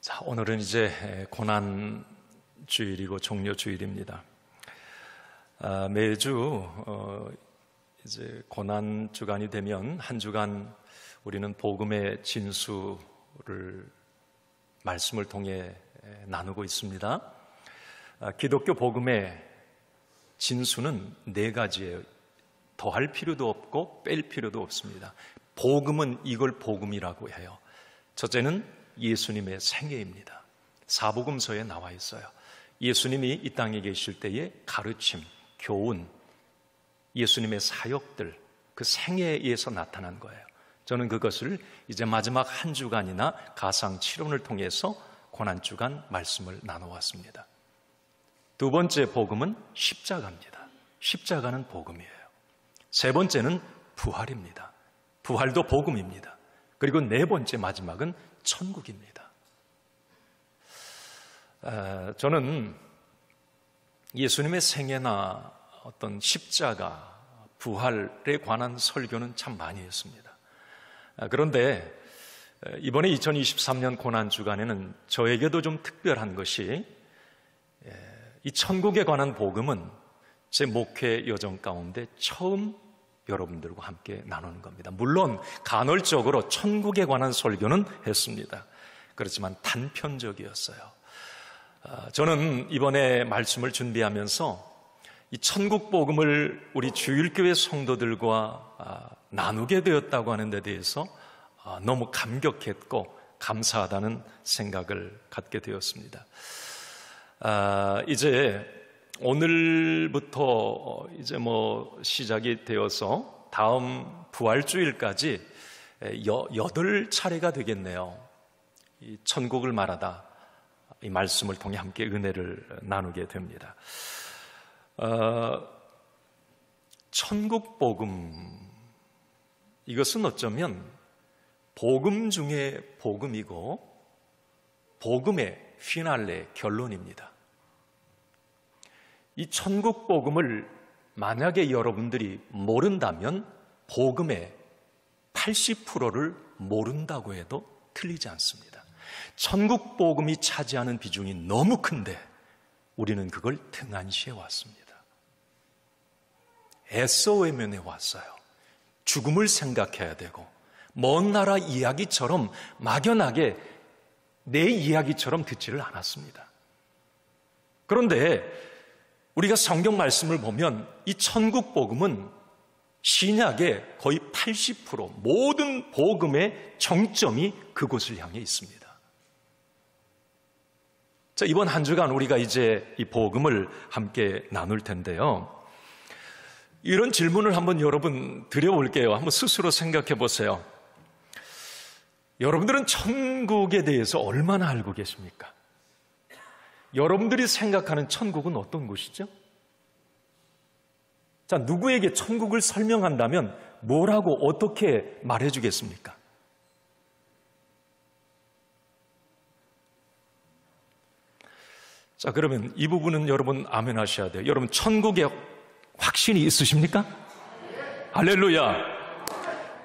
자, 오늘은 이제 고난주일이고 종료주일입니다. 매주 이제 고난주간이 되면 한 주간 우리는 복음의 진수를 말씀을 통해 나누고 있습니다. 기독교 복음의 진수는 네 가지예요. 더할 필요도 없고 뺄 필요도 없습니다. 복음은 이걸 복음이라고 해요. 첫째는 예수님의 생애입니다. 사복음서에 나와 있어요. 예수님이 이 땅에 계실 때의 가르침, 교훈, 예수님의 사역들, 그 생애에 의해서 나타난 거예요. 저는 그것을 이제 마지막 한 주간이나 가상 7원을 통해서 고난주간 말씀을 나눠왔습니다. 두 번째 복음은 십자가입니다. 십자가는 복음이에요. 세 번째는 부활입니다. 부활도 복음입니다. 그리고 네 번째 마지막은 천국입니다. 저는 예수님의 생애나 어떤 십자가, 부활에 관한 설교는 참 많이 했습니다. 그런데 이번에 2023년 고난주간에는 저에게도 좀 특별한 것이 이 천국에 관한 복음은 제 목회 여정 가운데 처음 여러분들과 함께 나누는 겁니다. 물론 간헐적으로 천국에 관한 설교는 했습니다. 그렇지만 단편적이었어요. 저는 이번에 말씀을 준비하면서 이 천국 복음을 우리 주일교회 성도들과 나누게 되었다고 하는 데 대해서 너무 감격했고 감사하다는 생각을 갖게 되었습니다. 이제 오늘부터 이제 시작이 되어서 다음 부활주일까지 8차례가 되겠네요. 이 천국을 말하다 이 말씀을 통해 함께 은혜를 나누게 됩니다. 천국 복음, 이것은 어쩌면 복음 중에 복음이고 복음의 피날레, 결론입니다. 이 천국 복음을 만약에 여러분들이 모른다면 복음의 80%를 모른다고 해도 틀리지 않습니다. 천국 복음이 차지하는 비중이 너무 큰데 우리는 그걸 등한시해 왔습니다. 애써 외면해 왔어요. 죽음을 생각해야 되고 먼 나라 이야기처럼 막연하게 내 이야기처럼 듣지를 않았습니다. 그런데 우리가 성경 말씀을 보면 이 천국 복음은 신약의 거의 80% 모든 복음의 정점이 그곳을 향해 있습니다. 자, 이번 한 주간 우리가 이제 이 복음을 함께 나눌 텐데요. 이런 질문을 한번 여러분 드려볼게요. 한번 스스로 생각해 보세요. 여러분들은 천국에 대해서 얼마나 알고 계십니까? 여러분들이 생각하는 천국은 어떤 곳이죠? 자, 누구에게 천국을 설명한다면 뭐라고 어떻게 말해주겠습니까? 자, 그러면 이 부분은 여러분 아멘 하셔야 돼요. 여러분 천국에 확신이 있으십니까? 할렐루야.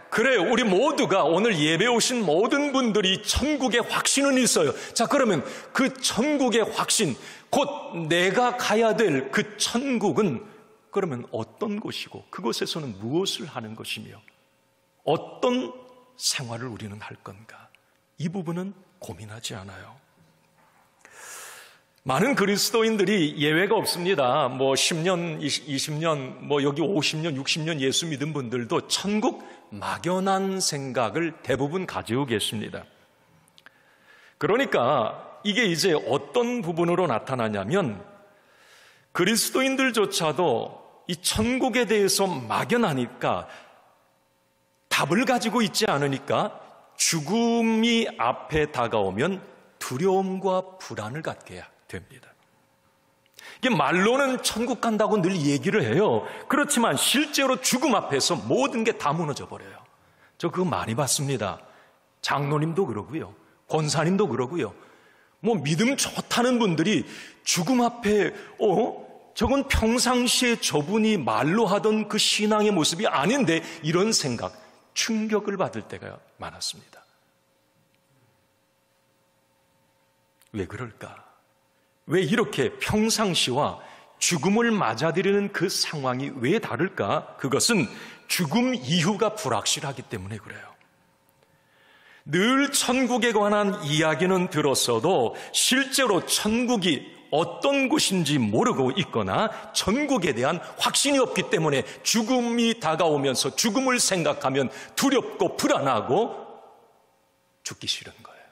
그래, 우리 모두가 오늘 예배 오신 모든 분들이 천국의 확신은 있어요. 자, 그러면 그 천국의 확신, 곧 내가 가야 될 그 천국은 그러면 어떤 곳이고 그곳에서는 무엇을 하는 것이며 어떤 생활을 우리는 할 건가? 이 부분은 고민하지 않아요. 많은 그리스도인들이 예외가 없습니다. 10년, 20년, 여기 50년, 60년 예수 믿은 분들도 천국 막연한 생각을 대부분 가지고 계십니다. 그러니까 이게 이제 어떤 부분으로 나타나냐면 그리스도인들조차도 이 천국에 대해서 막연하니까 답을 가지고 있지 않으니까 죽음이 앞에 다가오면 두려움과 불안을 갖게 됩니다. 이게 말로는 천국 간다고 늘 얘기를 해요. 그렇지만 실제로 죽음 앞에서 모든 게 다 무너져 버려요. 저 그거 많이 봤습니다. 장로님도 그러고요. 권사님도 그러고요. 믿음 좋다는 분들이 죽음 앞에 저건 평상시에 저분이 말로 하던 그 신앙의 모습이 아닌데 이런 생각, 충격을 받을 때가 많았습니다. 왜 그럴까? 왜 이렇게 평상시와 죽음을 맞아들이는 그 상황이 왜 다를까? 그것은 죽음 이후가 불확실하기 때문에 그래요. 늘 천국에 관한 이야기는 들었어도 실제로 천국이 어떤 곳인지 모르고 있거나 천국에 대한 확신이 없기 때문에 죽음이 다가오면서 죽음을 생각하면 두렵고 불안하고 죽기 싫은 거예요.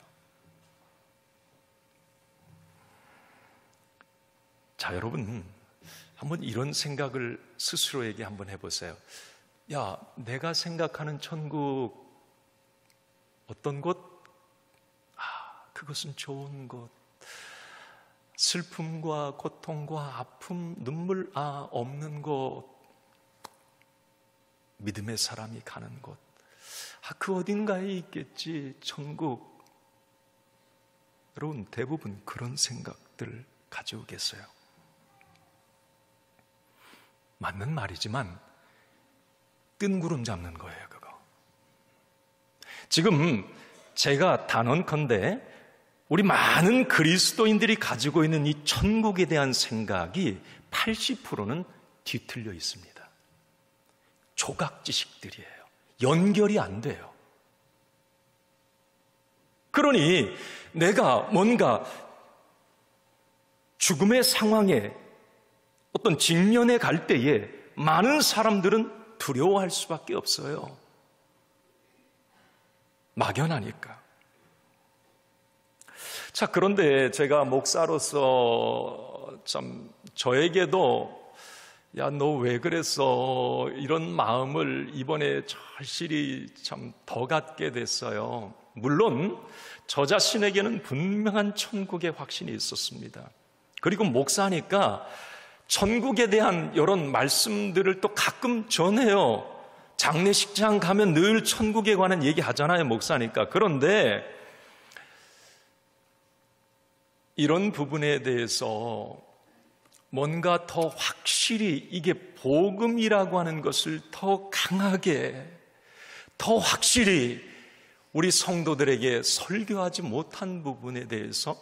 자, 여러분, 한번 이런 생각을 스스로에게 한번 해보세요. 야, 내가 생각하는 천국 어떤 곳? 그것은 좋은 곳. 슬픔과 고통과 아픔, 눈물 없는 곳. 믿음의 사람이 가는 곳. 그 어딘가에 있겠지, 천국. 여러분, 대부분 그런 생각들을 가지고 계세요. 맞는 말이지만 뜬구름 잡는 거예요, 그거. 지금 제가 단언컨대 우리 많은 그리스도인들이 가지고 있는 이 천국에 대한 생각이 80%는 뒤틀려 있습니다. 조각 지식들이에요. 연결이 안 돼요. 그러니 내가 뭔가 죽음의 상황에 어떤 직면에 갈 때에 많은 사람들은 두려워할 수밖에 없어요. 막연하니까. 자, 그런데 제가 목사로서 참 저에게도 야, 너 왜 그랬어? 이런 마음을 이번에 절실히 참 더 갖게 됐어요. 물론 저 자신에게는 분명한 천국의 확신이 있었습니다. 그리고 목사니까 천국에 대한 이런 말씀들을 또 가끔 전해요. 장례식장 가면 늘 천국에 관한 얘기 하잖아요, 목사니까. 그런데 이런 부분에 대해서 뭔가 더 확실히 이게 복음이라고 하는 것을 더 강하게, 더 확실히 우리 성도들에게 설교하지 못한 부분에 대해서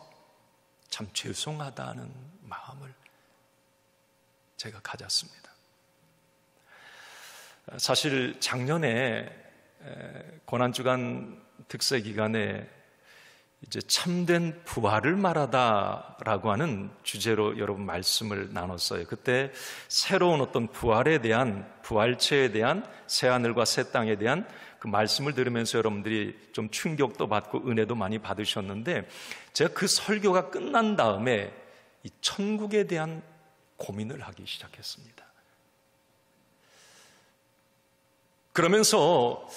참 죄송하다는 마음을 제가 가졌습니다. 사실 작년에 고난주간 특세 기간에 이제 참된 부활을 말하다라고 하는 주제로 여러분 말씀을 나눴어요. 그때 새로운 어떤 부활에 대한, 부활체에 대한, 새하늘과 새 땅에 대한 그 말씀을 들으면서 여러분들이 좀 충격도 받고 은혜도 많이 받으셨는데, 제가 그 설교가 끝난 다음에 이 천국에 대한 고민을 하기 시작했습니다. 그러면서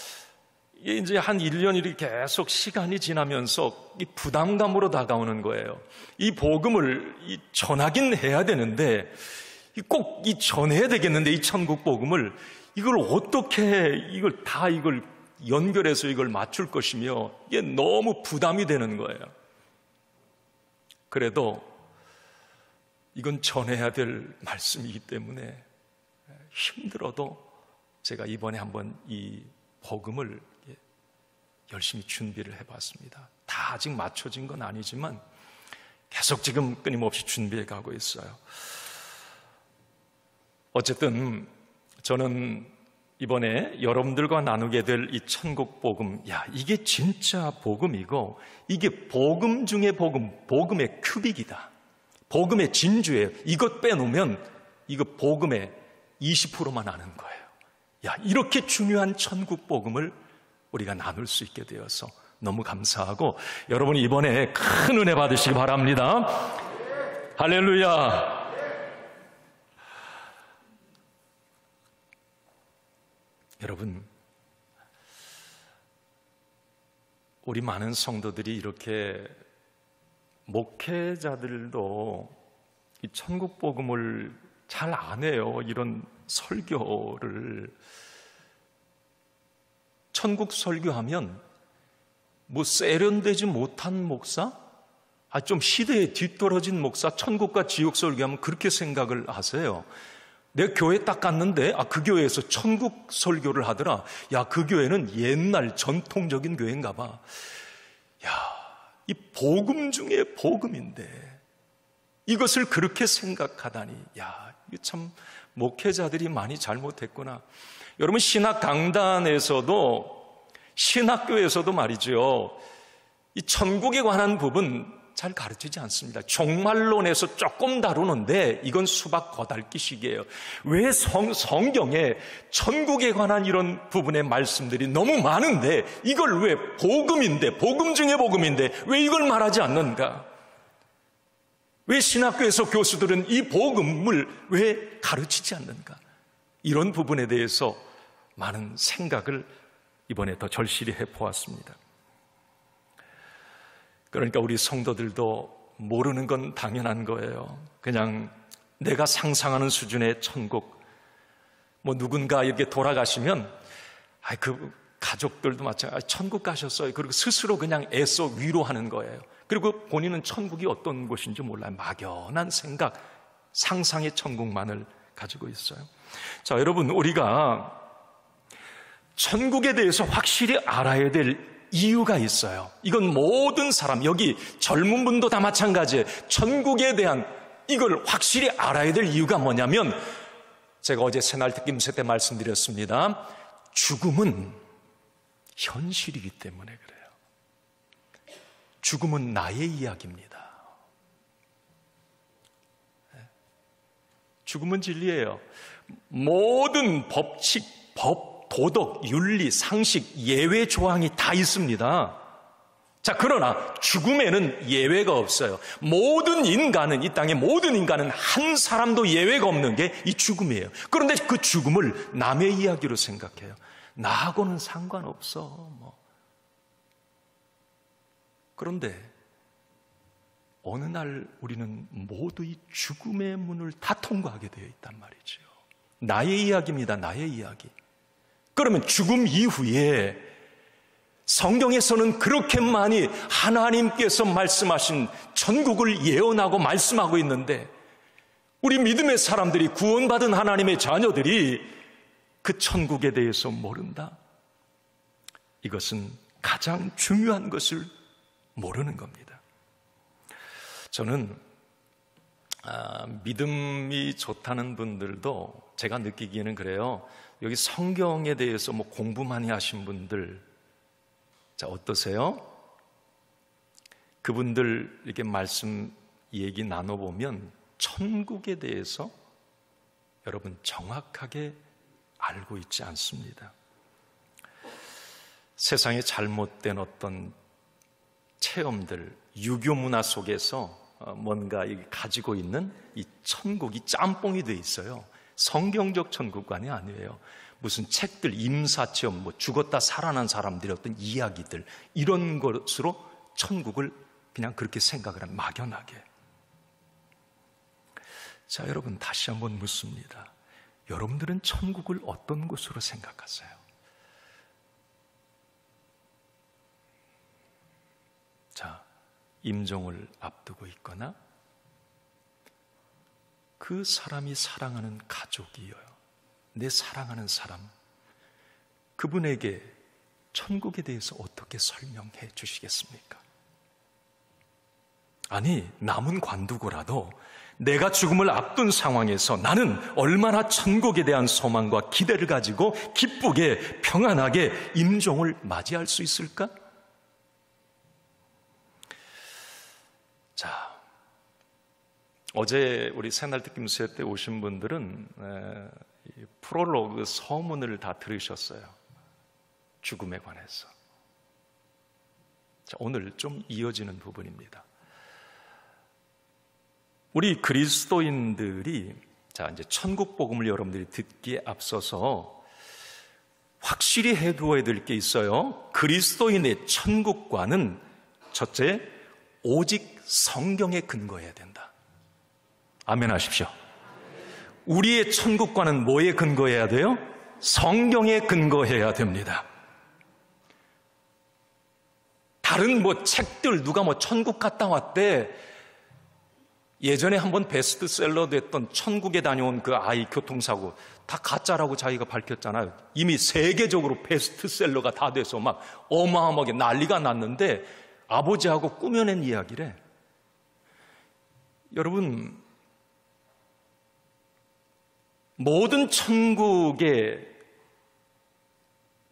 이제 한 1년이 계속 시간이 지나면서 이 부담감으로 다가오는 거예요. 이 복음을 전하긴 해야 되는데, 꼭 전해야 되겠는데, 이 천국 복음을 이걸 어떻게 이걸 연결해서 이걸 맞출 것이며, 이게 너무 부담이 되는 거예요. 그래도 이건 전해야 될 말씀이기 때문에 힘들어도 제가 이번에 한번 이 복음을 열심히 준비를 해봤습니다. 다 아직 맞춰진 건 아니지만 계속 지금 끊임없이 준비해 가고 있어요. 어쨌든 저는 이번에 여러분들과 나누게 될 이 천국 복음, 이게 진짜 복음이고, 이게 복음 중에 복음, 복음의 큐빅이다. 복음의 진주예요. 이것 빼놓으면 이거 복음의 20%만 아는 거예요. 이렇게 중요한 천국 복음을 우리가 나눌 수 있게 되어서 너무 감사하고, 여러분이 이번에 큰 은혜 받으시기 바랍니다. 할렐루야. 여러분, 우리 많은 성도들이 이렇게 목회자들도 이 천국 복음을 잘 안 해요. 이런 설교를. 천국 설교하면 뭐 세련되지 못한 목사? 좀 시대에 뒤떨어진 목사, 천국과 지옥 설교하면 그렇게 생각을 하세요. 내 교회 딱 갔는데 그 교회에서 천국 설교를 하더라. 그 교회는 옛날 전통적인 교회인가 봐. 이 복음 중에 복음인데 이것을 그렇게 생각하다니, 야, 이거 참 목회자들이 많이 잘못했구나. 여러분, 신학 강단에서도 신학교에서도 말이죠, 이 천국에 관한 부분 잘 가르치지 않습니다. 종말론에서 조금 다루는데 이건 수박 거달기식이에요. 왜 성경에 천국에 관한 이런 부분의 말씀들이 너무 많은데 이걸 왜 복음인데, 복음 중에 복음인데 왜 이걸 말하지 않는가? 왜 신학교에서 교수들은 이 복음을 왜 가르치지 않는가? 이런 부분에 대해서 많은 생각을 이번에 더 절실히 해보았습니다. 그러니까 우리 성도들도 모르는 건 당연한 거예요. 그냥 내가 상상하는 수준의 천국, 뭐 누군가 이렇게 돌아가시면 그 가족들도 마찬가지, 천국 가셨어요. 그리고 스스로 그냥 애써 위로하는 거예요. 그리고 본인은 천국이 어떤 곳인지 몰라요. 막연한 생각, 상상의 천국만을 가지고 있어요. 자, 여러분, 우리가 천국에 대해서 확실히 알아야 될 이유가 있어요. 이건 모든 사람, 여기 젊은 분도 다 마찬가지예요. 천국에 대한 이걸 확실히 알아야 될 이유가 뭐냐면, 제가 어제 새날특김새 때 말씀드렸습니다. 죽음은 현실이기 때문에 그래요. 죽음은 나의 이야기입니다. 죽음은 진리예요. 모든 법칙, 법, 도덕, 윤리, 상식, 예외 조항이 다 있습니다. 자, 그러나 죽음에는 예외가 없어요. 모든 인간은, 이 땅의 모든 인간은 한 사람도 예외가 없는 게 이 죽음이에요. 그런데 그 죽음을 남의 이야기로 생각해요. 나하고는 상관없어. 그런데 어느 날 우리는 모두 이 죽음의 문을 다 통과하게 되어 있단 말이죠. 나의 이야기입니다. 나의 이야기. 그러면 죽음 이후에 성경에서는 그렇게 많이 하나님께서 말씀하신 천국을 예언하고 말씀하고 있는데 우리 믿음의 사람들이, 구원받은 하나님의 자녀들이 그 천국에 대해서 모른다? 이것은 가장 중요한 것을 모르는 겁니다. 저는 믿음이 좋다는 분들도 제가 느끼기에는 그래요. 여기 성경에 대해서 공부 많이 하신 분들, 자, 어떠세요? 그분들 이렇게 말씀 얘기 나눠보면 천국에 대해서 여러분 정확하게 알고 있지 않습니다. 세상에 잘못된 어떤 체험들, 유교 문화 속에서 뭔가 가지고 있는 이 천국이 짬뽕이 돼 있어요. 성경적 천국관이 아니에요. 무슨 책들, 임사체험, 죽었다 살아난 사람들의 어떤 이야기들, 이런 것으로 천국을 그냥 그렇게 생각을 하면 막연하게. 자, 여러분, 다시 한번 묻습니다. 여러분들은 천국을 어떤 곳으로 생각하세요? 자, 임종을 앞두고 있거나 그 사람이 사랑하는 가족이요, 내 사랑하는 사람, 그분에게 천국에 대해서 어떻게 설명해 주시겠습니까? 아니, 남은 관두고라도 내가 죽음을 앞둔 상황에서 나는 얼마나 천국에 대한 소망과 기대를 가지고 기쁘게 평안하게 임종을 맞이할 수 있을까? 자, 어제 우리 새날특김새 때 오신 분들은 프롤로그 서문을 다 들으셨어요. 죽음에 관해서. 자, 오늘 좀 이어지는 부분입니다. 우리 그리스도인들이, 자, 이제 천국 복음을 여러분들이 듣기에 앞서서 확실히 해두어야 될 게 있어요. 그리스도인의 천국과는 첫째, 오직 성경에 근거해야 된다. 아멘 하십시오. 우리의 천국과는 뭐에 근거해야 돼요? 성경에 근거해야 됩니다. 다른 책들, 누가 천국 갔다 왔대, 예전에 한번 베스트셀러 됐던 천국에 다녀온 그 아이 교통사고 다 가짜라고 자기가 밝혔잖아요. 이미 세계적으로 베스트셀러가 다 돼서 막 어마어마하게 난리가 났는데 아버지하고 꾸며낸 이야기래. 여러분, 모든 천국의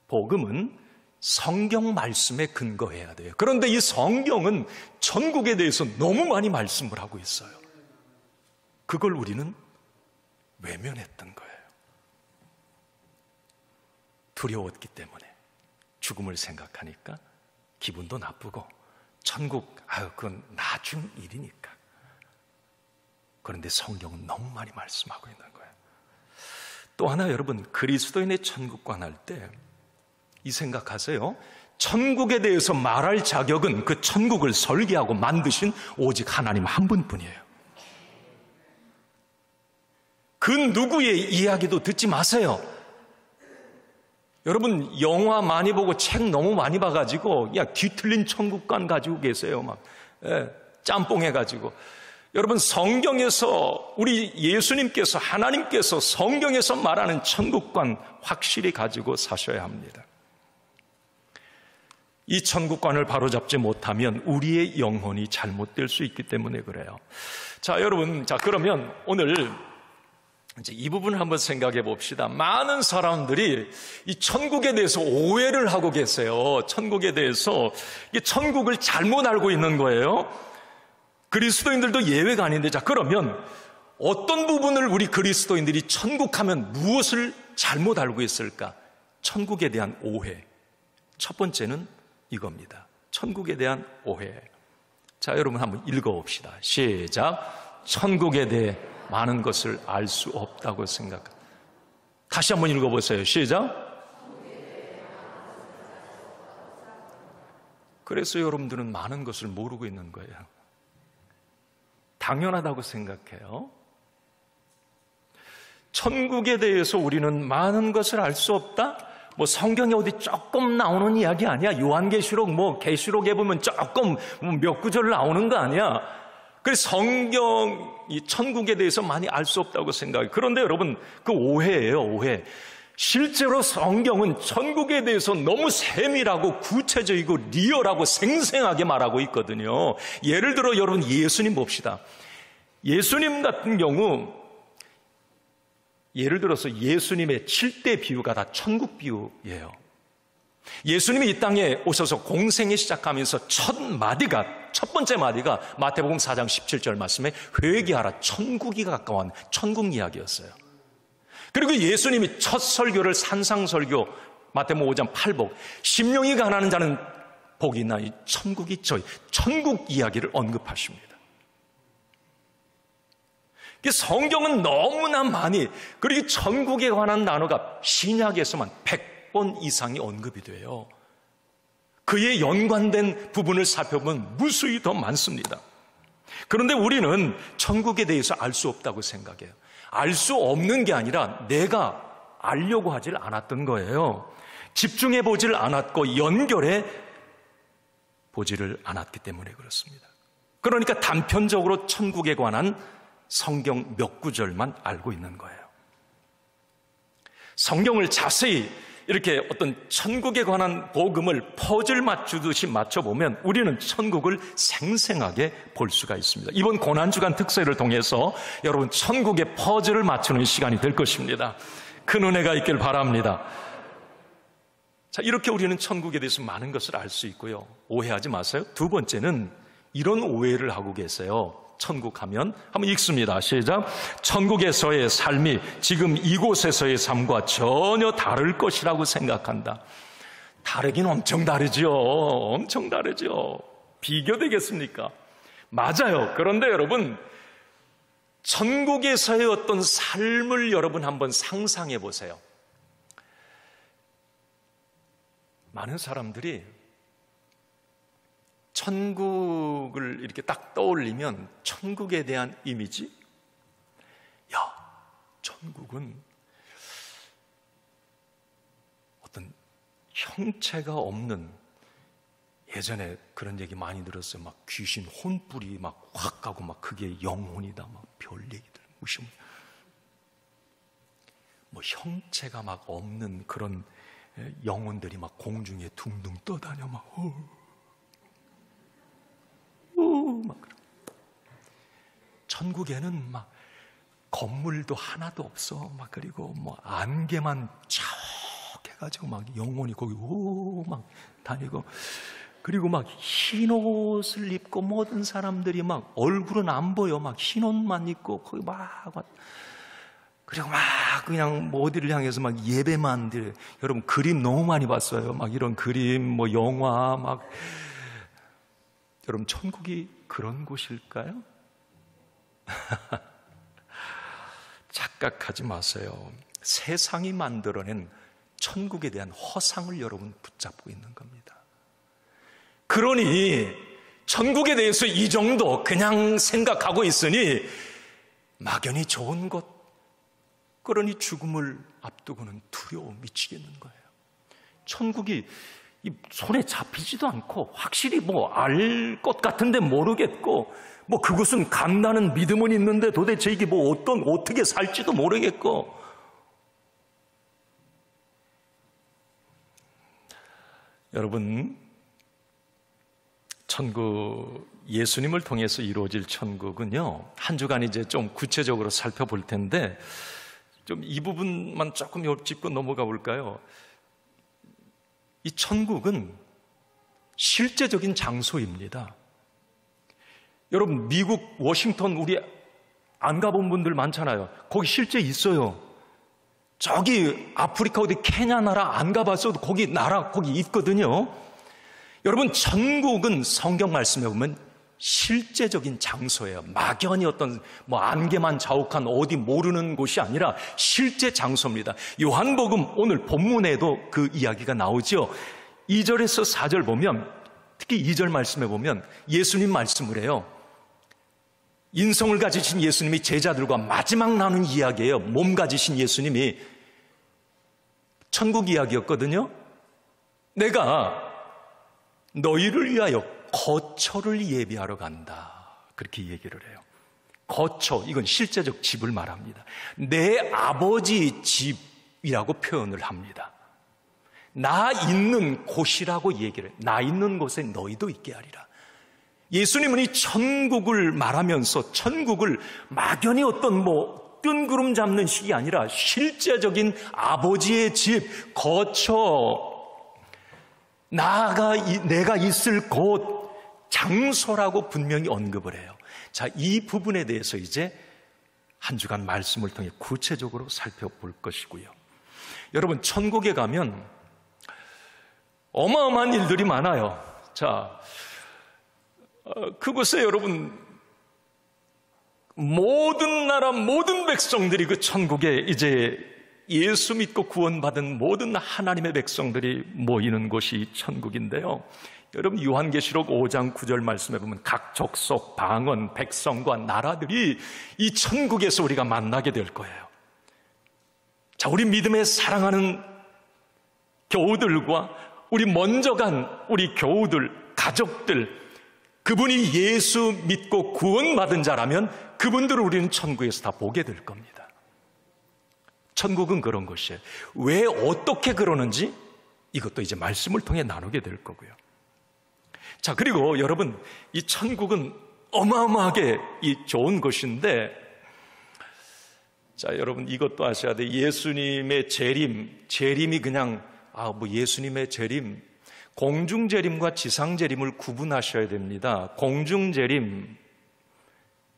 복음은 성경 말씀에 근거해야 돼요. 그런데 이 성경은 천국에 대해서 너무 많이 말씀을 하고 있어요. 그걸 우리는 외면했던 거예요. 두려웠기 때문에. 죽음을 생각하니까 기분도 나쁘고, 천국, 그건 나중 일이니까. 그런데 성경은 너무 많이 말씀하고 있는 거예요. 또 하나, 여러분, 그리스도인의 천국 관할 때 이 생각하세요. 천국에 대해서 말할 자격은 그 천국을 설계하고 만드신 오직 하나님 한 분뿐이에요. 그 누구의 이야기도 듣지 마세요. 여러분, 영화 많이 보고 책 너무 많이 봐가지고 뒤틀린 천국관 가지고 계세요. 막 짬뽕 해가지고. 여러분, 성경에서 우리 예수님께서, 하나님께서 성경에서 말하는 천국관 확실히 가지고 사셔야 합니다. 이 천국관을 바로잡지 못하면 우리의 영혼이 잘못될 수 있기 때문에 그래요. 자, 여러분, 그러면 오늘 이제 이 부분을 한번 생각해 봅시다. 많은 사람들이 이 천국에 대해서 오해를 하고 계세요. 천국에 대해서 천국을 잘못 알고 있는 거예요. 그리스도인들도 예외가 아닌데, 자, 그러면 어떤 부분을 우리 그리스도인들이 천국하면 무엇을 잘못 알고 있을까? 천국에 대한 오해. 첫 번째는 이겁니다. 천국에 대한 오해. 자, 여러분 한번 읽어봅시다. 시작. 천국에 대해 많은 것을 알 수 없다고 생각합니다. 다시 한번 읽어보세요. 시작. 그래서 여러분들은 많은 것을 모르고 있는 거예요. 당연하다고 생각해요. 천국에 대해서 우리는 많은 것을 알 수 없다? 뭐 성경에 어디 조금 나오는 이야기 아니야. 요한계시록, 계시록에 보면 조금 몇 구절 나오는 거 아니야. 그래서 성경이 천국에 대해서 많이 알 수 없다고 생각해요. 그런데 여러분, 그 오해예요, 오해. 실제로 성경은 천국에 대해서 너무 세밀하고 구체적이고 리얼하고 생생하게 말하고 있거든요. 예를 들어 여러분, 예수님 봅시다. 예수님 같은 경우, 예를 들어서 예수님의 7대 비유가 다 천국 비유예요. 예수님이 이 땅에 오셔서 공생에 시작하면서 첫 번째 마디가 마태복음 4장 17절 말씀에 회개하라, 천국이 가까운 천국 이야기였어요. 그리고 예수님이 첫 설교를 산상설교, 마태복음 5장 8복, 심령이 가난한 자는 복이 있나니 천국이 저희, 천국 이야기를 언급하십니다. 성경은 너무나 많이, 그리고 천국에 관한 단어가 신약에서만 100번 이상이 언급이 돼요. 그에 연관된 부분을 살펴보면 무수히 더 많습니다. 그런데 우리는 천국에 대해서 알 수 없다고 생각해요. 알 수 없는 게 아니라 내가 알려고 하질 않았던 거예요. 집중해 보질 않았고 연결해 보지를 않았기 때문에 그렇습니다. 그러니까 단편적으로 천국에 관한 성경 몇 구절만 알고 있는 거예요. 성경을 자세히 이렇게 어떤 천국에 관한 복음을 퍼즐 맞추듯이 맞춰보면 우리는 천국을 생생하게 볼 수가 있습니다. 이번 고난주간 특세를 통해서 여러분 천국의 퍼즐을 맞추는 시간이 될 것입니다. 큰 은혜가 있길 바랍니다. 자, 이렇게 우리는 천국에 대해서 많은 것을 알 수 있고요. 오해하지 마세요. 두 번째는 이런 오해를 하고 계세요. 천국 하면 한번 읽습니다. 시작. 천국에서의 삶이 지금 이곳에서의 삶과 전혀 다를 것이라고 생각한다. 다르긴 엄청 다르죠. 엄청 다르죠. 비교되겠습니까? 맞아요. 그런데 여러분, 천국에서의 어떤 삶을 여러분 한번 상상해 보세요. 많은 사람들이 천국을 이렇게 딱 떠올리면 천국에 대한 이미지? 야, 천국은 어떤 형체가 없는, 예전에 그런 얘기 많이 들었어요. 막 귀신 혼불이 막 확 가고 막 그게 영혼이다. 막 별 얘기들 무시무. 뭐 형체가 막 없는 그런 영혼들이 막 공중에 둥둥 떠다녀 막. 천국에는 막 건물도 하나도 없어. 막 그리고 뭐 안개만 쫙 해가지고 막 영혼이 거기 막 다니고, 그리고 막 흰 옷을 입고 모든 사람들이 막 얼굴은 안 보여. 막 흰 옷만 입고 거기 막 그리고 막 그냥 뭐 어디를 향해서 막 예배만 드려. 여러분 그림 너무 많이 봤어요. 막 이런 그림, 뭐 영화 막. 여러분 천국이 그런 곳일까요? 착각하지 마세요. 세상이 만들어낸 천국에 대한 허상을 여러분 붙잡고 있는 겁니다. 그러니 천국에 대해서 이 정도 그냥 생각하고 있으니 막연히 좋은 것, 그러니 죽음을 앞두고는 두려워 미치겠는 거예요. 천국이 손에 잡히지도 않고 확실히 뭐 알 것 같은데 모르겠고, 뭐 그것은 간다는 믿음은 있는데 도대체 이게 뭐 어떻게 살지도 모르겠고. 여러분, 천국, 예수님을 통해서 이루어질 천국은요, 한 주간 이제 좀 구체적으로 살펴볼 텐데, 좀 이 부분만 조금 짚고 넘어가 볼까요? 이 천국은 실제적인 장소입니다. 여러분, 미국 워싱턴 우리 안 가본 분들 많잖아요. 거기 실제 있어요. 저기 아프리카 어디 케냐 나라 안 가봤어도 거기 나라 거기 있거든요. 여러분, 천국은 성경 말씀에 보면 실제적인 장소예요. 막연히 어떤 뭐 안개만 자욱한 어디 모르는 곳이 아니라 실제 장소입니다. 요한복음 오늘 본문에도 그 이야기가 나오죠. 2절에서 4절 보면, 특히 2절 말씀에 보면 예수님 말씀을 해요. 인성을 가지신 예수님이 제자들과 마지막 나눈 이야기예요. 몸 가지신 예수님이 천국 이야기였거든요. 내가 너희를 위하여 거처를 예비하러 간다. 그렇게 얘기를 해요. 거처, 이건 실제적 집을 말합니다. 내 아버지 집이라고 표현을 합니다. 나 있는 곳이라고 얘기를 해요. 나 있는 곳에 너희도 있게 하리라. 예수님은 이 천국을 말하면서 천국을 막연히 어떤 뭐 뜬구름 잡는 식이 아니라 실제적인 아버지의 집, 거처, 내가 있을 곳, 장소라고 분명히 언급을 해요. 자, 이 부분에 대해서 이제 한 주간 말씀을 통해 구체적으로 살펴볼 것이고요. 여러분, 천국에 가면 어마어마한 일들이 많아요. 자, 그곳에 여러분 모든 나라 모든 백성들이 그 천국에 이제 예수 믿고 구원받은 모든 하나님의 백성들이 모이는 곳이 천국인데요. 여러분, 요한계시록 5장 9절 말씀에 보면 각 족속, 방언, 백성과 나라들이 이 천국에서 우리가 만나게 될 거예요. 자, 우리 믿음에 사랑하는 교우들과 우리 먼저 간 우리 교우들, 가족들, 그분이 예수 믿고 구원받은 자라면 그분들을 우리는 천국에서 다 보게 될 겁니다. 천국은 그런 것이에요. 왜 어떻게 그러는지 이것도 이제 말씀을 통해 나누게 될 거고요. 자, 그리고 여러분, 이 천국은 어마어마하게 이 좋은 것인데, 자, 여러분 이것도 아셔야 돼요. 예수님의 재림이 그냥 뭐 예수님의 재림, 공중재림과 지상재림을 구분하셔야 됩니다. 공중재림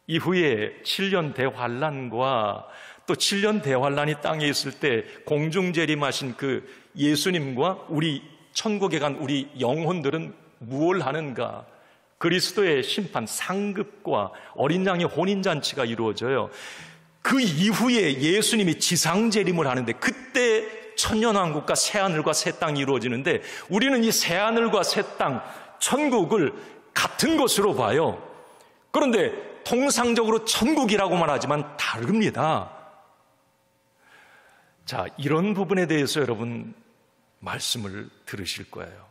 이후에 7년 대환란과 또 7년 대환란이 땅에 있을 때 공중재림하신 그 예수님과 우리 천국에 간 우리 영혼들은 무엇을 하는가? 그리스도의 심판, 상급과 어린 양의 혼인잔치가 이루어져요. 그 이후에 예수님이 지상재림을 하는데 그때 천년왕국과 새하늘과 새 땅이 이루어지는데 우리는 이 새하늘과 새 땅, 천국을 같은 것으로 봐요. 그런데 통상적으로 천국이라고만 하지만 다릅니다. 자, 이런 부분에 대해서 여러분 말씀을 들으실 거예요.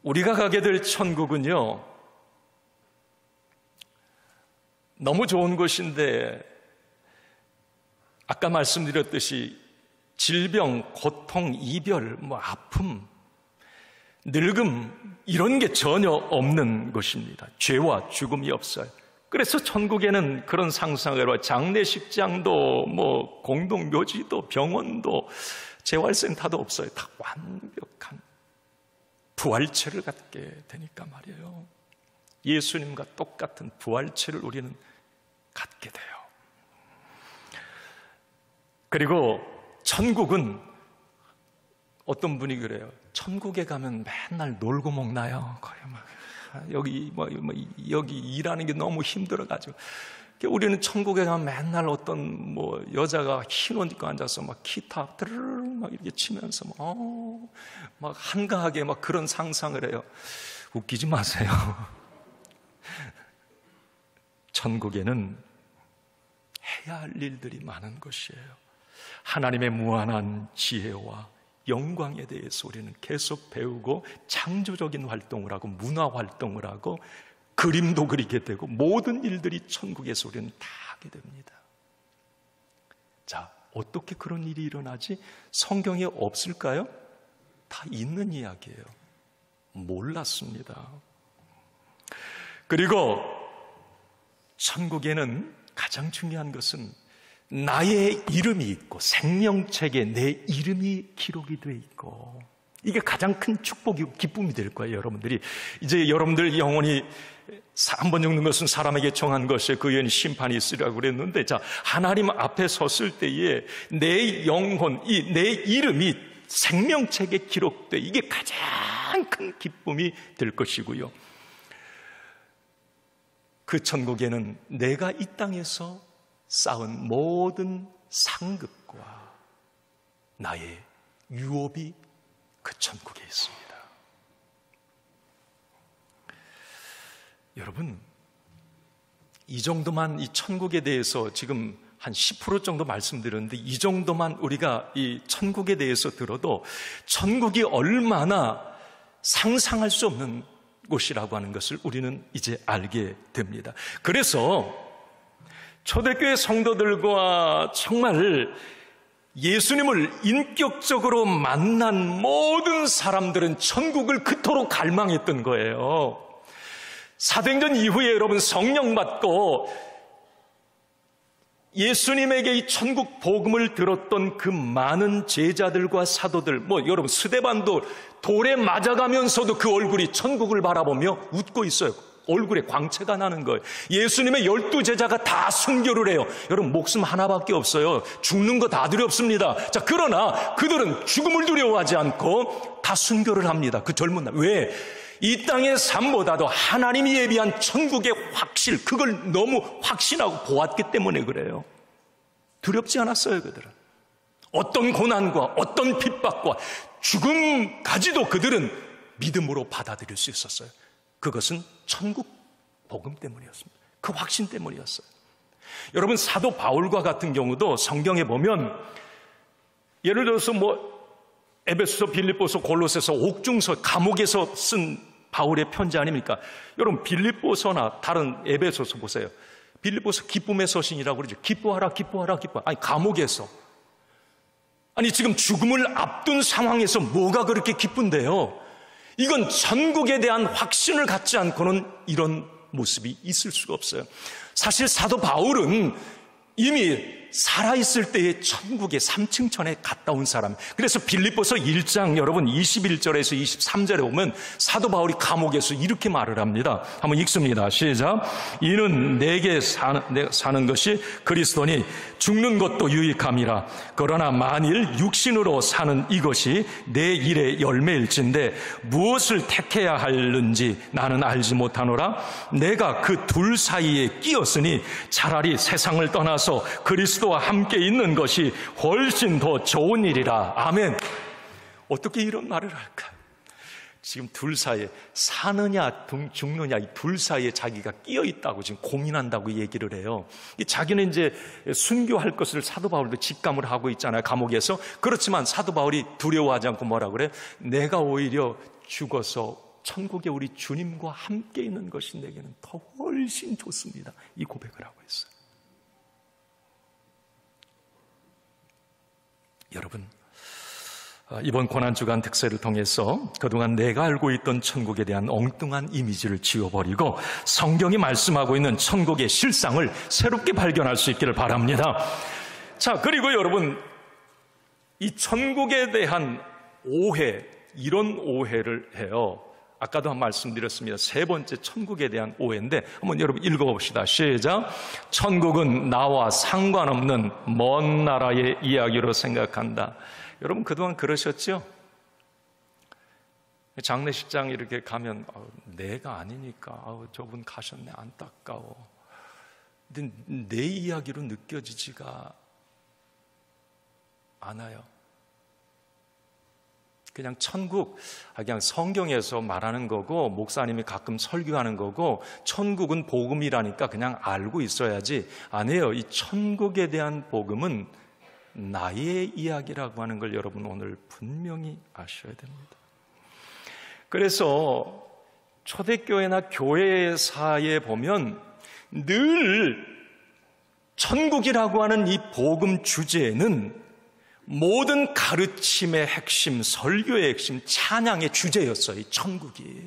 우리가 가게 될 천국은요, 너무 좋은 곳인데 아까 말씀드렸듯이 질병, 고통, 이별, 아픔, 늙음 이런 게 전혀 없는 것입니다. 죄와 죽음이 없어요. 그래서 천국에는 그런 상상을 장례식장도 뭐 공동묘지도 병원도 재활센터도 없어요. 다 완벽한 부활체를 갖게 되니까 말이에요. 예수님과 똑같은 부활체를 우리는 갖게 돼요. 그리고 천국은 어떤 분이 그래요. 천국에 가면 맨날 놀고 먹나요? 거의 막 여기 일하는 게 너무 힘들어가지고. 우리는 천국에 가면 맨날 어떤 여자가 흰 옷 입고 앉아서 막 기타 드르르 막 이렇게 치면서 막 한가하게 막 그런 상상을 해요. 웃기지 마세요. 천국에는 해야 할 일들이 많은 것이에요. 하나님의 무한한 지혜와 영광에 대해서 우리는 계속 배우고 창조적인 활동을 하고 문화 활동을 하고 그림도 그리게 되고 모든 일들이 천국에서 우리는 다 하게 됩니다. 자, 어떻게 그런 일이 일어나지? 성경에 없을까요? 다 있는 이야기예요. 몰랐습니다. 그리고 천국에는 가장 중요한 것은 나의 이름이 있고 생명책에 내 이름이 기록이 돼 있고, 이게 가장 큰 축복이고 기쁨이 될 거예요. 여러분들이 이제 여러분들 영혼이 한 번 죽는 것은 사람에게 정한 것에 그 후에는 심판이 있으리라고 그랬는데, 자, 하나님 앞에 섰을 때에 내 영혼, 내 이름이 생명책에 기록돼, 이게 가장 큰 기쁨이 될 것이고요. 그 천국에는 내가 이 땅에서 쌓은 모든 상급과 나의 유업이 그 천국에 있습니다. 여러분, 이 정도만 이 천국에 대해서 지금 한 10% 정도 말씀드렸는데, 이 정도만 우리가 이 천국에 대해서 들어도 천국이 얼마나 상상할 수 없는 곳이라고 하는 것을 우리는 이제 알게 됩니다. 그래서 초대교회 성도들과 정말 예수님을 인격적으로 만난 모든 사람들은 천국을 그토록 갈망했던 거예요. 사도행전 이후에 여러분 성령 받고 예수님에게 이 천국 복음을 들었던 그 많은 제자들과 사도들, 여러분 스데반도 돌에 맞아가면서도 그 얼굴이 천국을 바라보며 웃고 있어요. 얼굴에 광채가 나는 거예요. 예수님의 12제자가 다 순교를 해요. 여러분, 목숨 하나밖에 없어요. 죽는 거 다 두렵습니다. 자, 그러나 그들은 죽음을 두려워하지 않고 다 순교를 합니다. 그 젊은 날. 왜? 이 땅의 삶보다도 하나님이 예비한 천국의 확실, 그걸 너무 확신하고 보았기 때문에 그래요. 두렵지 않았어요, 그들은. 어떤 고난과 어떤 핍박과 죽음까지도 그들은 믿음으로 받아들일 수 있었어요. 그것은 천국 복음 때문이었습니다. 그 확신 때문이었어요. 여러분, 사도 바울과 같은 경우도 성경에 보면 예를 들어서 에베소서, 빌립보서, 골로새서, 옥중서, 감옥에서 쓴 바울의 편지 아닙니까? 여러분, 빌립보서나 다른 에베소서 보세요. 빌립보서 기쁨의 서신이라고 그러죠. 기뻐하라, 기뻐하라, 기뻐하라. 아니, 감옥에서. 아니, 지금 죽음을 앞둔 상황에서 뭐가 그렇게 기쁜데요? 이건 천국에 대한 확신을 갖지 않고는 이런 모습이 있을 수가 없어요. 사실 사도 바울은 이미 살아있을 때의 천국의 3층 천에 갔다 온 사람. 그래서 빌립보서 1장 여러분 21절에서 23절에 보면 사도 바울이 감옥에서 이렇게 말을 합니다. 한번 읽습니다. 시작. 이는 내게 사는 것이 그리스도니 죽는 것도 유익함이라. 그러나 만일 육신으로 사는 이것이 내 일의 열매일진데 무엇을 택해야 하는지 나는 알지 못하노라. 내가 그 둘 사이에 끼었으니 차라리 세상을 떠나서 그리스도와 함께 있는 것이 훨씬 더 좋은 일이라. 아멘. 어떻게 이런 말을 할까? 지금 둘 사이에 사느냐 죽느냐 이 둘 사이에 자기가 끼어 있다고 지금 고민한다고 얘기를 해요. 자기는 이제 순교할 것을 사도 바울도 직감을 하고 있잖아요, 감옥에서. 그렇지만 사도 바울이 두려워하지 않고 뭐라 그래? 내가 오히려 죽어서 천국에 우리 주님과 함께 있는 것이 내게는 더 훨씬 좋습니다. 이 고백을 하고 있어요. 여러분, 이번 고난주간 특세를 통해서 그동안 내가 알고 있던 천국에 대한 엉뚱한 이미지를 지워버리고 성경이 말씀하고 있는 천국의 실상을 새롭게 발견할 수 있기를 바랍니다. 자, 그리고 여러분, 이 천국에 대한 오해, 이런 오해를 해요. 아까도 한 말씀드렸습니다. 세 번째 천국에 대한 오해인데 한번 여러분 읽어봅시다. 시작. 천국은 나와 상관없는 먼 나라의 이야기로 생각한다. 여러분 그동안 그러셨죠? 장례식장 이렇게 가면 내가 아니니까 저분 가셨네, 안타까워. 근데 내 이야기로 느껴지지가 않아요. 그냥 천국, 그냥 성경에서 말하는 거고 목사님이 가끔 설교하는 거고 천국은 복음이라니까 그냥 알고 있어야지. 아니에요. 이 천국에 대한 복음은 나의 이야기라고 하는 걸 여러분 오늘 분명히 아셔야 됩니다. 그래서 초대교회나 교회사에 보면 늘 천국이라고 하는 이 복음 주제는 모든 가르침의 핵심, 설교의 핵심, 찬양의 주제였어요. 이 천국이.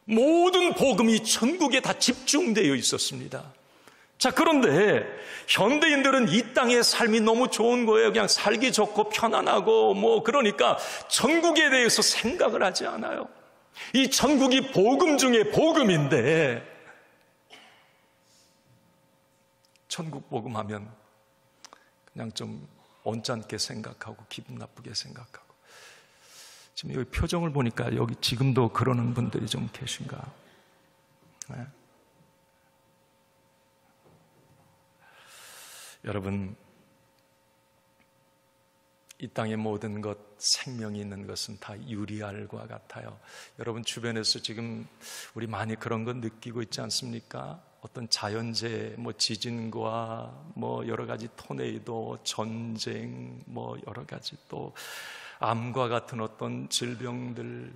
모든 복음이 천국에 다 집중되어 있었습니다. 자, 그런데 현대인들은 이 땅의 삶이 너무 좋은 거예요. 그냥 살기 좋고 편안하고 그러니까 천국에 대해서 생각을 하지 않아요. 이 천국이 복음 중에 복음인데 천국 복음하면 그냥 좀 언짢게 생각하고 기분 나쁘게 생각하고. 지금 여기 표정을 보니까 여기 지금도 그러는 분들이 좀 계신가? 네. 여러분, 이 땅의 모든 것, 생명이 있는 것은 다 유리알과 같아요. 여러분 주변에서 지금 우리 많이 그런 거 느끼고 있지 않습니까? 어떤 자연재해, 지진과 여러 가지 토네이도, 전쟁, 여러 가지 또 암과 같은 어떤 질병들.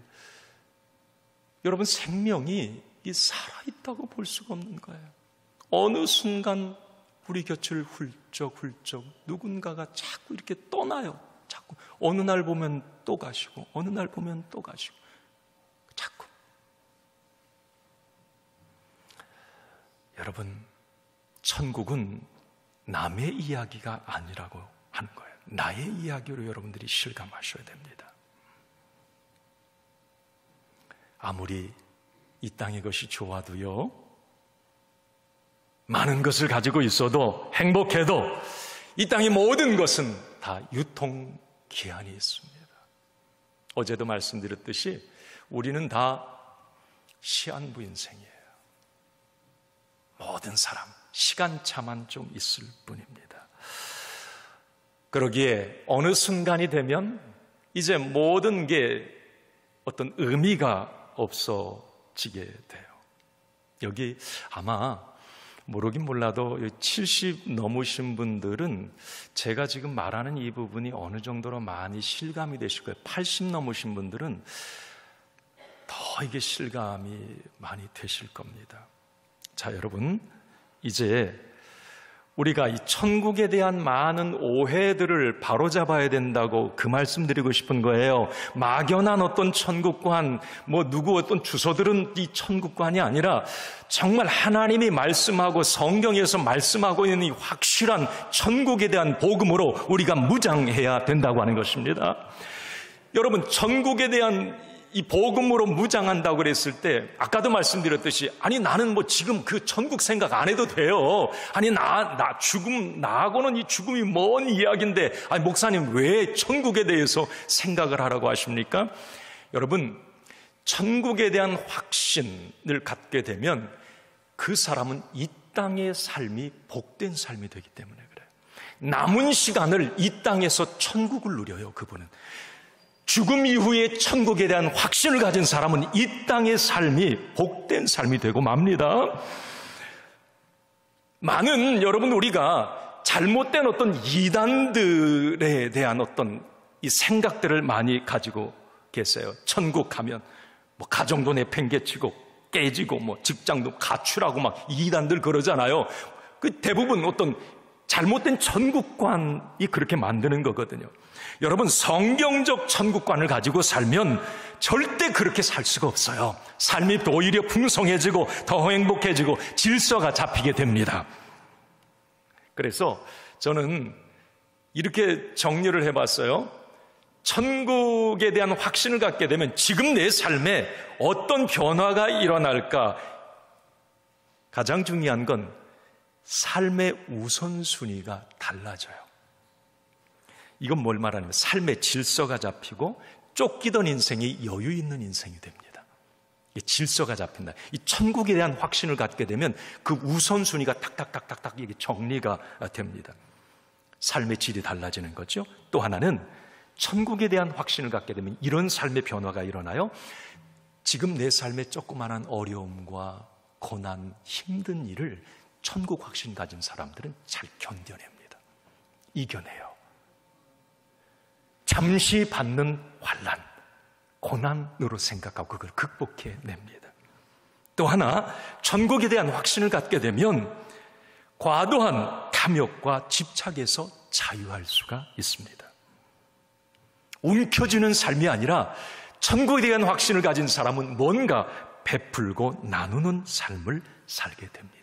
여러분 생명이 살아있다고 볼 수가 없는 거예요. 어느 순간 우리 곁을 훌쩍훌쩍 누군가가 자꾸 이렇게 떠나요. 자꾸 어느 날 보면 또 가시고 어느 날 보면 또 가시고 자꾸. 여러분, 천국은 남의 이야기가 아니라고 하는 거예요. 나의 이야기로 여러분들이 실감하셔야 됩니다. 아무리 이 땅의 것이 좋아도요, 많은 것을 가지고 있어도 행복해도 이 땅의 모든 것은 다 유통기한이 있습니다. 어제도 말씀드렸듯이 우리는 다 시한부 인생이에요. 모든 사람 시간차만 좀 있을 뿐입니다. 그러기에 어느 순간이 되면 이제 모든 게 어떤 의미가 없어지게 돼요. 여기 아마 모르긴 몰라도 70 넘으신 분들은 제가 지금 말하는 이 부분이 어느 정도로 많이 실감이 되실 거예요. 80 넘으신 분들은 더 이게 실감이 많이 되실 겁니다. 자, 여러분, 이제 우리가 이 천국에 대한 많은 오해들을 바로잡아야 된다고 그 말씀드리고 싶은 거예요. 막연한 어떤 천국관, 누구 어떤 주소들은 이 천국관이 아니라 정말 하나님이 말씀하고 성경에서 말씀하고 있는 이 확실한 천국에 대한 복음으로 우리가 무장해야 된다고 하는 것입니다. 여러분, 천국에 대한 이 복음으로 무장한다고 그랬을 때 아까도 말씀드렸듯이 아니 나는 지금 그 천국 생각 안 해도 돼요. 아니 나 죽음, 나하고는 이 죽음이 먼 이야기인데 아니 목사님 왜 천국에 대해서 생각을 하라고 하십니까? 여러분, 천국에 대한 확신을 갖게 되면 그 사람은 이 땅의 삶이 복된 삶이 되기 때문에 그래요. 남은 시간을 이 땅에서 천국을 누려요. 그분은 죽음 이후에 천국에 대한 확신을 가진 사람은 이 땅의 삶이 복된 삶이 되고 맙니다. 많은 여러분 우리가 잘못된 어떤 이단들에 대한 어떤 이 생각들을 많이 가지고 계세요. 천국 가면 가정도 내팽개치고 깨지고 직장도 가출하고 막 이단들 그러잖아요. 그 대부분 어떤 잘못된 천국관이 그렇게 만드는 거거든요. 여러분, 성경적 천국관을 가지고 살면 절대 그렇게 살 수가 없어요. 삶이 오히려 풍성해지고 더 행복해지고 질서가 잡히게 됩니다. 그래서 저는 이렇게 정리를 해봤어요. 천국에 대한 확신을 갖게 되면 지금 내 삶에 어떤 변화가 일어날까? 가장 중요한 건 삶의 우선순위가 달라져요. 이건 뭘 말하냐면 삶의 질서가 잡히고 쫓기던 인생이 여유 있는 인생이 됩니다. 질서가 잡힌다. 이 천국에 대한 확신을 갖게 되면 그 우선순위가 탁탁탁탁탁 이게 정리가 됩니다. 삶의 질이 달라지는 거죠. 또 하나는 천국에 대한 확신을 갖게 되면 이런 삶의 변화가 일어나요. 지금 내 삶의 조그마한 어려움과 고난, 힘든 일을 천국 확신 가진 사람들은 잘 견뎌냅니다. 이겨내요. 잠시 받는 환난, 고난으로 생각하고 그걸 극복해냅니다. 또 하나, 천국에 대한 확신을 갖게 되면 과도한 탐욕과 집착에서 자유할 수가 있습니다. 움켜쥐는 삶이 아니라 천국에 대한 확신을 가진 사람은 뭔가 베풀고 나누는 삶을 살게 됩니다.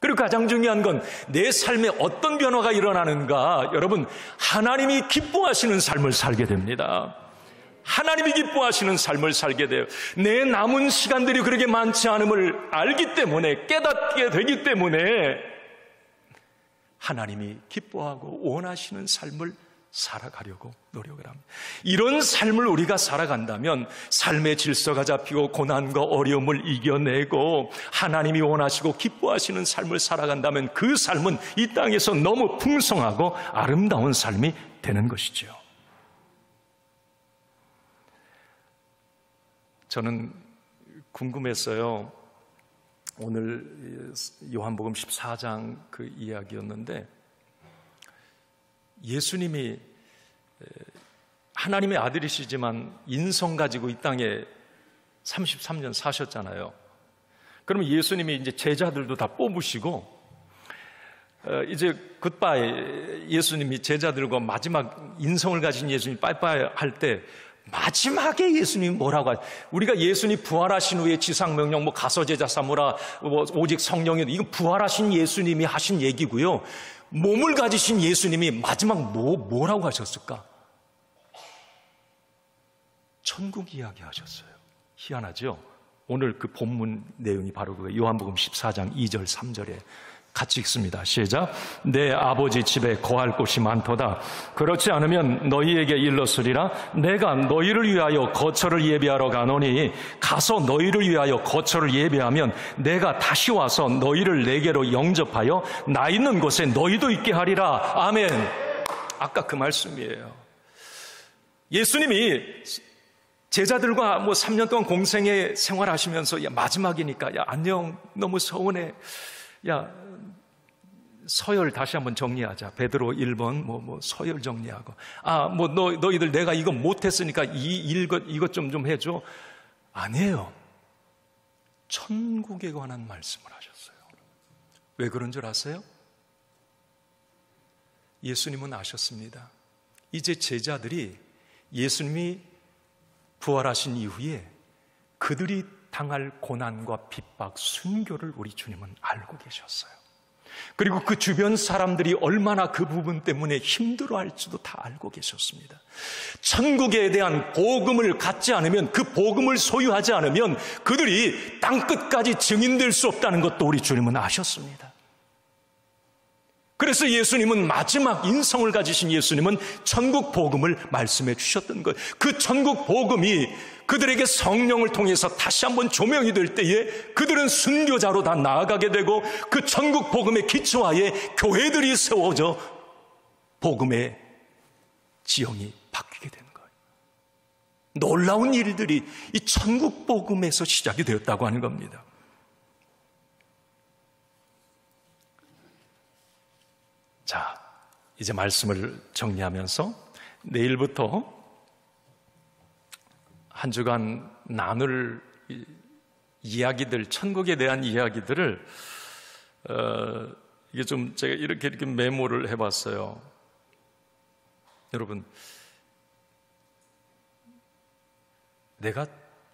그리고 가장 중요한 건 내 삶에 어떤 변화가 일어나는가? 여러분, 하나님이 기뻐하시는 삶을 살게 됩니다. 하나님이 기뻐하시는 삶을 살게 돼요. 내 남은 시간들이 그렇게 많지 않음을 알기 때문에, 깨닫게 되기 때문에 하나님이 기뻐하고 원하시는 삶을 살아가려고 노력을 합니다. 이런 삶을 우리가 살아간다면 삶의 질서가 잡히고 고난과 어려움을 이겨내고 하나님이 원하시고 기뻐하시는 삶을 살아간다면 그 삶은 이 땅에서 너무 풍성하고 아름다운 삶이 되는 것이죠. 저는 궁금했어요. 오늘 요한복음 14장 그 이야기였는데 예수님이 하나님의 아들이시지만 인성 가지고 이 땅에 33년 사셨잖아요. 그러면 예수님이 이제 제자들도 다 뽑으시고 이제 굿바이 예수님이 제자들과 마지막 인성을 가진 예수님이 빠이빠이 할 때 마지막에 예수님이 뭐라고 하죠? 우리가 예수님 부활하신 후에 지상명령 가서 제자 삼으라 오직 성령이 이거 부활하신 예수님이 하신 얘기고요. 몸을 가지신 예수님이 마지막 뭐라고 하셨을까? 천국 이야기 하셨어요. 희한하죠? 오늘 그 본문 내용이 바로 그 요한복음 14장 2절 3절에 같이 읽습니다. 시작. 내 아버지 집에 거할 곳이 많도다. 그렇지 않으면 너희에게 일렀으리라. 내가 너희를 위하여 거처를 예비하러 가노니 가서 너희를 위하여 거처를 예비하면 내가 다시 와서 너희를 내게로 영접하여 나 있는 곳에 너희도 있게 하리라. 아멘. 아까 그 말씀이에요. 예수님이 제자들과 3년 동안 공생의 생활하시면서 야 마지막이니까 야 안녕 너무 서운해. 야 서열 다시 한번 정리하자. 베드로 1번 서열 정리하고 너희들 내가 이거 못했으니까 이것 좀 해줘. 아니에요. 천국에 관한 말씀을 하셨어요. 왜 그런 줄 아세요? 예수님은 아셨습니다. 이제 제자들이 예수님이 부활하신 이후에 그들이 당할 고난과 핍박, 순교를 우리 주님은 알고 계셨어요. 그리고 그 주변 사람들이 얼마나 그 부분 때문에 힘들어할지도 다 알고 계셨습니다. 천국에 대한 복음을 갖지 않으면, 그 복음을 소유하지 않으면 그들이 땅끝까지 증인될 수 없다는 것도 우리 주님은 아셨습니다. 그래서 예수님은 마지막 인성을 가지신 예수님은 천국 복음을 말씀해 주셨던 거예요. 그 천국 복음이 그들에게 성령을 통해서 다시 한번 조명이 될 때에 그들은 순교자로 다 나아가게 되고 그 천국 복음의 기초하에 교회들이 세워져 복음의 지형이 바뀌게 되는 거예요. 놀라운 일들이 이 천국 복음에서 시작이 되었다고 하는 겁니다. 자, 이제 말씀을 정리하면서 내일부터 한 주간 나눌 이야기들, 천국에 대한 이야기들을 이게 좀 제가 이렇게 메모를 해봤어요. 여러분, 내가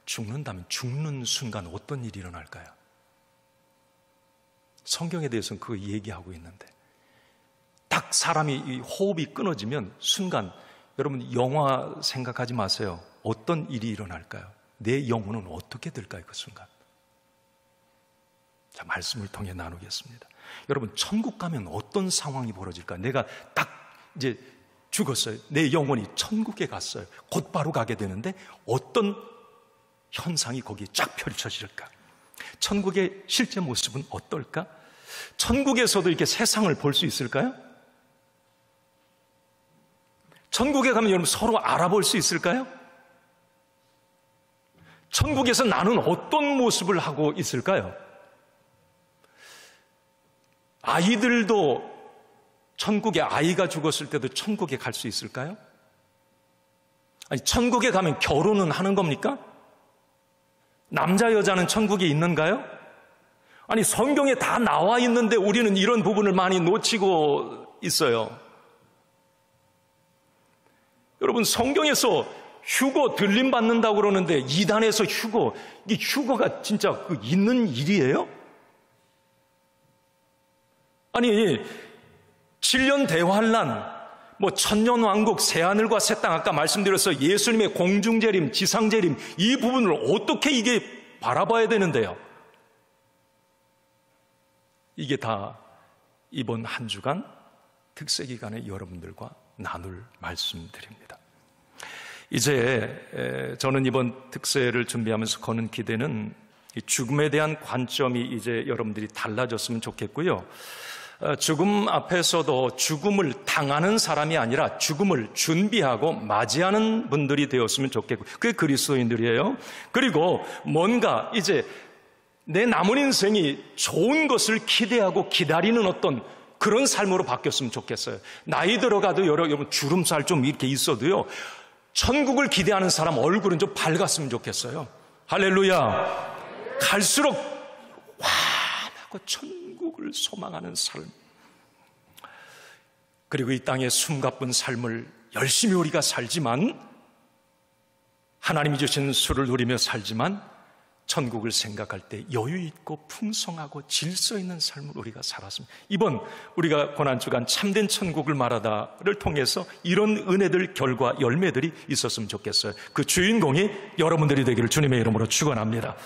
죽는다면 죽는 순간 어떤 일이 일어날까요? 성경에 대해서는 그거 얘기하고 있는데, 딱 사람이 이 호흡이 끊어지면 순간, 여러분 영화 생각하지 마세요. 어떤 일이 일어날까요? 내 영혼은 어떻게 될까요? 그 순간. 자, 말씀을 통해 나누겠습니다. 여러분, 천국 가면 어떤 상황이 벌어질까? 내가 딱 이제 죽었어요. 내 영혼이 천국에 갔어요. 곧바로 가게 되는데 어떤 현상이 거기에 쫙 펼쳐질까? 천국의 실제 모습은 어떨까? 천국에서도 이렇게 세상을 볼 수 있을까요? 천국에 가면 여러분 서로 알아볼 수 있을까요? 천국에서 나는 어떤 모습을 하고 있을까요? 아이들도 천국에 아이가 죽었을 때도 천국에 갈 수 있을까요? 아니, 천국에 가면 결혼은 하는 겁니까? 남자 여자는 천국에 있는가요? 아니, 성경에 다 나와 있는데 우리는 이런 부분을 많이 놓치고 있어요. 여러분, 성경에서 휴거 들림 받는다고 그러는데 이단에서 휴거, 이게 휴거가 진짜 있는 일이에요? 아니, 7년 대환란, 천년왕국, 새하늘과 새 땅, 아까 말씀드렸어 예수님의 공중재림, 지상재림, 이 부분을 어떻게 이게 바라봐야 되는데요? 이게 다 이번 한 주간 특세기간에 여러분들과 나눌 말씀드립니다. 이제 저는 이번 특세를 준비하면서 거는 기대는 죽음에 대한 관점이 이제 여러분들이 달라졌으면 좋겠고요. 죽음 앞에서도 죽음을 당하는 사람이 아니라 죽음을 준비하고 맞이하는 분들이 되었으면 좋겠고, 그게 그리스도인들이에요. 그리고 뭔가 이제 내 남은 인생이 좋은 것을 기대하고 기다리는 어떤 그런 삶으로 바뀌었으면 좋겠어요. 나이 들어가도 여러분 주름살 좀 이렇게 있어도요, 천국을 기대하는 사람 얼굴은 좀 밝았으면 좋겠어요. 할렐루야. 갈수록 환하고 천국을 소망하는 삶, 그리고 이 땅의 숨가쁜 삶을 열심히 우리가 살지만, 하나님이 주신 수를 누리며 살지만 천국을 생각할 때 여유 있고 풍성하고 질서 있는 삶을 우리가 살았습니다. 이번 우리가 고난주간 참된 천국을 말하다를 통해서 이런 은혜들, 결과, 열매들이 있었으면 좋겠어요. 그 주인공이 여러분들이 되기를 주님의 이름으로 축원합니다.